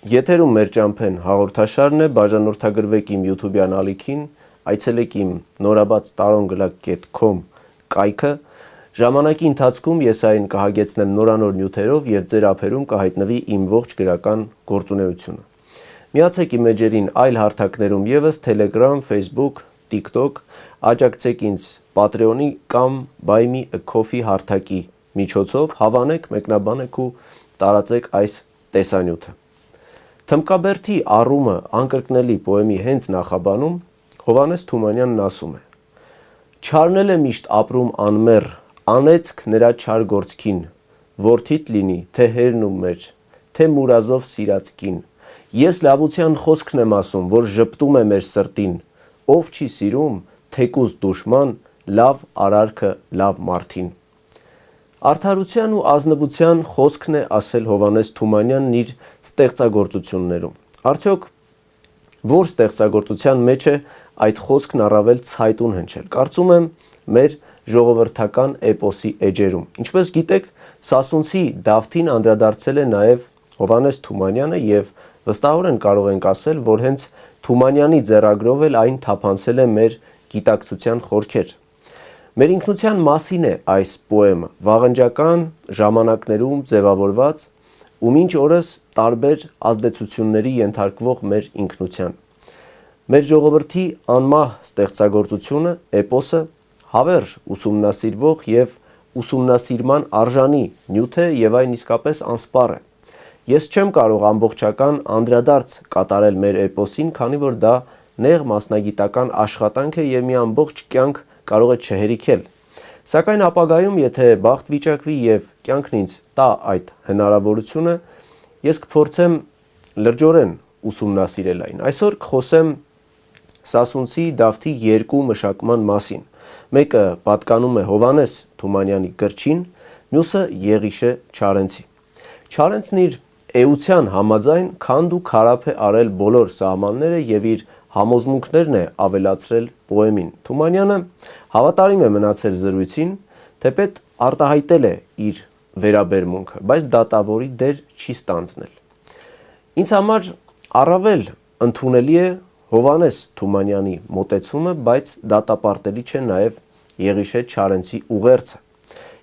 Եթերում մեր ճամփեն հաղորդաշարն է, բաժանորդագրվեք իմ YouTube-յան ալիքին, այցելեք իմ նորաբաց taronglag.com կայքը, ժամանակի ընթացքում ես այն կհագեցնեմ նորանոր նյութերով և ձեր ափերում կհայտնվի իմ ողջ գրական գործունեությունը։ Միացեք իմ էջերին այլ հարթակներում ևս Telegram, Facebook, TikTok, աջակցեք ինձ Patreon-ի կամ Buy Me a Coffee հարթակի միջոցով, հավանեք, մեկնաբանեք ու տարածեք այս տեսանյութը։ Թմկաբերդի առումը անկրկնելի պոեմի հենց նախաբանում Հովհաննես Թումանյանն ասում է. «Չարնել է միշտ ապրում անմեռ, անեծք նրա չար գործքին, որդիդ լինի, թե հերն ու մեր, թե մուրազով սիրած կին, ես լավության խոսքն եմ ասում, որ ժպտում է մեր սրտին, ով չի սիրում, թեկուզ դուշման, լավ արարքը լավ մարդին»։ Արդարության ու ազնվության խոսքն է ասել Հովհաննես Թումանյանն իր ստեղծագործություններում։ Արդյոք որ ստեղծագործության մեջ է այդ խոսքն առավել ցայտուն հնչել։ Կարծում եմ մեր ժողովրդական էպոսի էջերում։ Ինչպես գիտեք, Սասունցի Դավթին անդրադարձել է նաև Հովհաննես Թումանյանը և վստահորեն կարող ենք ասել, որ հենց Թումանյանի ձեռագրով էլ այն թափանցել է մեր գիտակցության խորքեր։ Մեր ինքնության մասին է այս պոեմը, վաղնջական ժամանակներում ձևավորված ու մինչ օրս տարբեր ազդեցությունների ենթարկվող մեր ինքնության։ Մեր ժողովրդի անմահ ստեղծագործությունը, էպոսը, հավերժ ուսումնասիրվող և ուսումնասիրման արժանի նյութ է և այն իսկապես անսպառ է։ Ես չեմ կարող ամբողջական անդրադարձ կատարել մեր էպոսին, քանի որ դա նեղ մասնագիտական աշխատանք է և մի ամբողջ կյանք կարող է չհերիքել։ Սակայն ապագայում, եթե բախտ վիճակվի և կյանքն ինձ տա այդ հնարավորությունը, ես կփորձեմ լրջորեն ուսումնասիրել այն։ Այսօր կխոսեմ Սասունցի Դավթի երկու մշակման մասին։ Մեկը պատկանում է Հովհաննես Թումանյանի գրչին, մյուսը Եղիշե Չարենցի։ Չարենցն իր էության համաձայն քանդ ու քարափ է արել բոլոր սահմանները և իր համոզմունքներն է ավելացրել պոեմին։ Թումանյանը հավատարիմ է մնացել զրույցին, թեպետ արտահայտել է իր վերաբերմունքը, բայց դատավորի դեր չի ստանձնել։ Ինձ համար առավել ընդունելի է Հովհաննես Թումանյանի մոտեցումը, բայց դատապարտելի չէ նաև Եղիշե Չարենցի ուղերձը։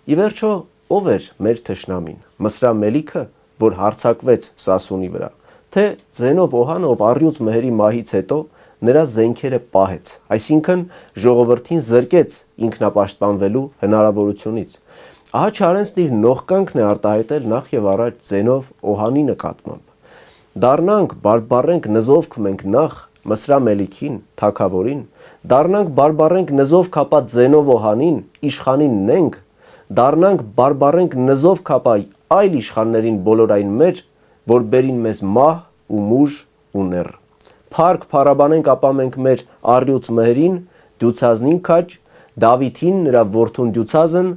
Ի վերջո, ով էր մեր թշնամին։ Մսրա Մելիքը, որ հարձակվեց Սասունի վրա, թե Ձենով Օհանը, ով առյուծ մհերի մահից հետո նրա զենքերը պահեց, այսինքն ժողովրդին զրկեց ինքնապաշտպանվելու հնարավորությունից։ Ահա Չարենցն իր նողկանքն է արտահայտել նախ և առաջ Ձենով Օհանի նկատմամբ։ Դառնանք բարբառենք նզովք մենք նախ Մսրա Մելիքին, թագավորին, դառնանք բարբառենք նզովք ապա Ձենով Օհանին, իշխանին նենք, դառնանք բարբառենք նզովք ապա այլ իշխաններին բոլոր այն մեր, որ բերին մեզ մահ ու մուժ ու նեռ։ Փառք փառաբանենք ապա մենք մեր առյուծ մհերին, դյուցազնին քաջ, Դավիթին նրա որդուն դյուցազն,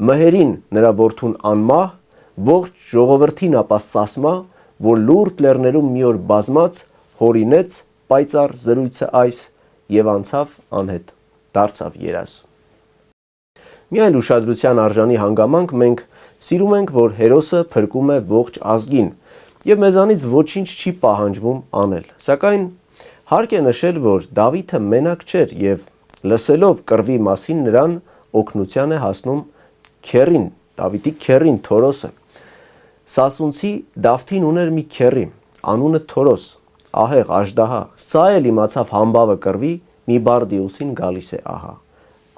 մհերին նրա որդուն անմահ, ողջ ժողովրդին ապա սասմա, որ լուրջ լեռներում մի օր բազմած, հորինեց պայծառ զրույցը այս և անցավ անհետ, դարձավ երազ։ Միայն ուշադրության արժանի հանգամանք մենք սիրում ենք, որ հերոսը փրկում է ողջ ազգին և մեզանից ոչինչ չի պահանջվում անել։ Սակայն հարկ է նշել, որ Դավիթը մենակ չէր և լսելով կռվի մասին նրան օգնության է հասնում քեռին, Դավիթի քեռին Թորոսը։ Սասունցի Դավթին ուներ մի քեռի, անունը Թորոս, ահեղ աժդահա, սա էլ իմացավ համբավը կռվի, մի բարդ իուսին գալիս է ահա։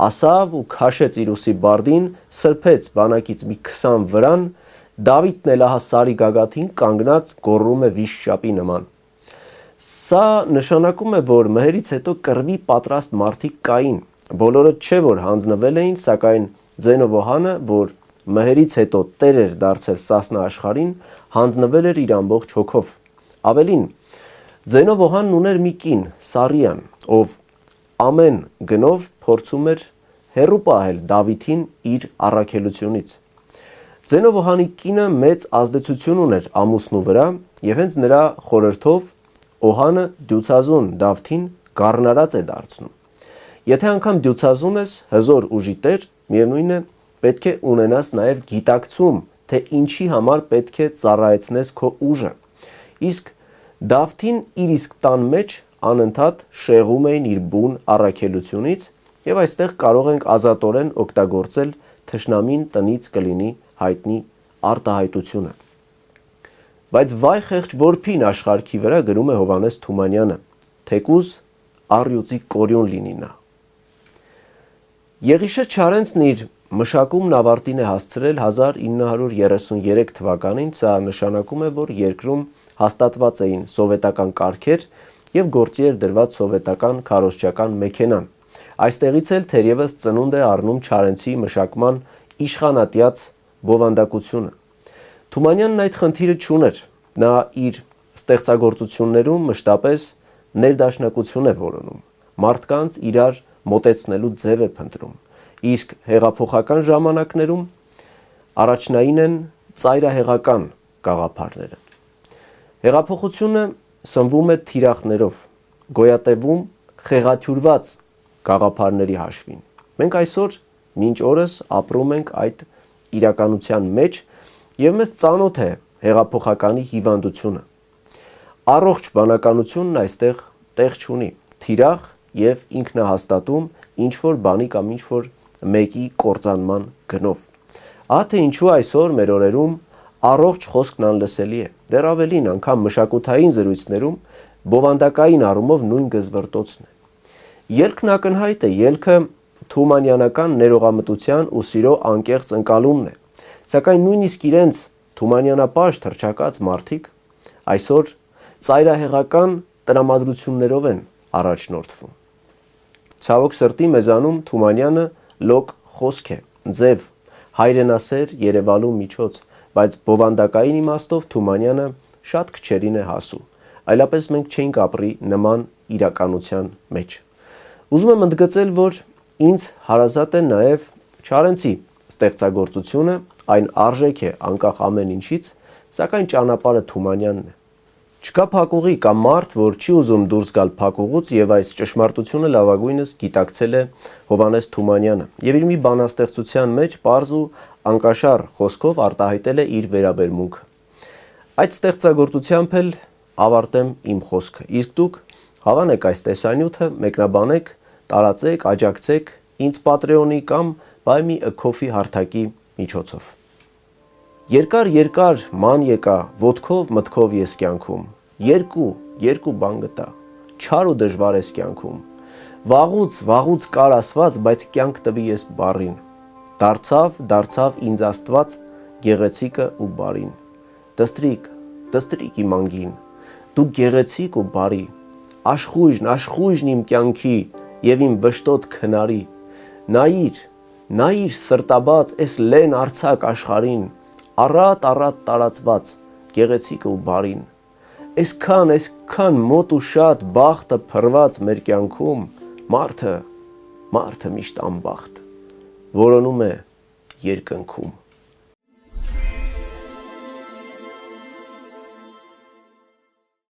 Ասավ ու քաշեց իր ուսի բարդին, սրբեց բանակից մի 20 վրան, Դավիթն էլ ահա սարի գագաթին կանգնած գոռում է վիշապի նման։ Սա նշանակում է, որ մհերից հետո կռվի պատրաստ մարդիկ կային։ Բոլորը չէ, որ հանձնվել էին, սակայն Ձենով Օհանը, որ մհերից հետո տեր էր դարձել Սասնա աշխարհին, հանձնվել էր իր ամբողջ հոգով։ Ավելին, Ձենով Օհանն ուներ մի կին, Սարիան, ով ամեն գնով փորձում էր հեռու պահել Դավիթին իր առաքելությունից։ Ձենով Օհանի կինը մեծ ազդեցություն ուներ ամուսնու վրա և հենց նրա խորհրդով Օհանը դյուցազուն Դավթին գառնարած է դարձնում։ Եթե անգամ դյուցազուն ես, հզոր ուժի տեր, միևնույն է, պետք է ունենաս նաև գիտակցում, թե ինչի համար պետք է ծառայեցնես քո ուժը։ Իսկ Դավթին իր իսկ տան մեջ անընդհատ շեղում էին իր բուն առաքելությունից եւ այստեղ կարող ենք ազատորեն օգտագործել թշնամին տնից կլինի հայտնի արտահայտությունը։ Բայց վայ խեղճ որփին աշխարհքի վրա գրում է Հովհաննես Թումանյանը, թեկուզ առյուծի կորյուն լինի նա։ Եղիշե Չարենցն իր մշակումն ավարտին է հասցրել 1933 թվականին, սա նշանակում է, որ երկրում հաստատված էին սովետական կարգեր եւ գործի էր դրված սովետական քարոզչական մեքենան։ Այստեղից էլ թերևս ծնունդ է առնում Չարենցի մշակման իշխանատյաց բովանդակությունը։ Թումանյանն այդ խնդիրը չուներ, նա իր ստեղծագործություններում մշտապես ներդաշնակություն է որոնում, մարդկանց իրար մոտեցնելու ձև է փնտրում, իսկ հեղափոխական ժամանակներում առաջնային են ծայրահեղական գաղափարները։ Հեղափոխությունը սնվում է թիրախներով, գոյատևում խեղաթյուրված գաղափարների հաշվին։ Մենք այսօր մինչ օրս ապրում ենք այդ իրականության մեջ եւ մեզ ծանոթ է հեղափոխականի հիվանդությունը։ Առողջ բանականությունն այստեղ տեղ չունի, թիրախ եւ ինքնահաստատում ինչ որ բանի կամ ինչ որ մեկի կործանման գնով։ Ահա թե ինչու այսօր մեր օրերում առողջ խոսքն անլսելի է։ Դեռ ավելին, անգամ մշակութային զրույցներում բովանդակային առումով նույն գզվռտոցն է։ Ելքն ակնհայտ է, ելքը թումանյանական ներողամտության ու սիրո անկեղծ ընկալումն է, սակայն նույնիսկ իրենց թումանյանապաշտ հռչակած մարդիկ այսօր ծայրահեղական տրամադրություններով են առաջնորդվում։ Ցավոք սրտի մեզանում Թումանյանը լոկ խոսք է, ձև, հայրենասեր երևալու միջոց, բայց բովանդակային իմաստով Թումանյանը շատ քչերին է հասու, այլապես մենք չենք ապրի նման իրականության մեջ։ Ուզում եմ ընդգծել, որ ինձ հարազատ է նաև Չարենցի ստեղծագործությունը, այն արժեք է անկախ ամեն ինչից, սակայն ճանապարհը Թումանյանն է։ Չկա փակուղի կամ մարդ, որ չի ուզում դուրս գալ փակուղուց, եւ այս ճշմարտությունը լավագույնս գիտակցել է Հովհաննես Թումանյանը եւ իր մի բանաստեղծության մեջ պարզ ու անկաշառ խոսքով արտահայտել է իր վերաբերմունքը։ Այդ ստեղծագործությամբ էլ ավարտեմ իմ խոսքը, իսկ դուք հավանեք այս տեսանյութը, մեկնաբանեք, տարածեք, աջակցեք ինձ Patreon-ի կամ Buy Me a Coffee հարթակի միջոցով։ Երկար ման եկա ոտքով մտքով ես կյանքում, երկու բան գտա, չար ու դժվար ես կյանքում, վաղուց կար ասված, բայց կյանք տվի ես բառին, դարձավ ինձ Աստված գեղեցիկը ու բարին, դստրիկ իմ անգին, դու գեղեցիկ ու բարի, աշխույժն իմ կյանքի և իմ վշտոտ քնարի, նայիր սրտաբաց էս լեն արձակ աշխարհին, առատ տարածված, գեղեցիկը ու բարին, այսքան մոտ ու շատ բախտը փռված մեր կյանքում, մարդը միշտ անբախտ, որոնում է երկնքում։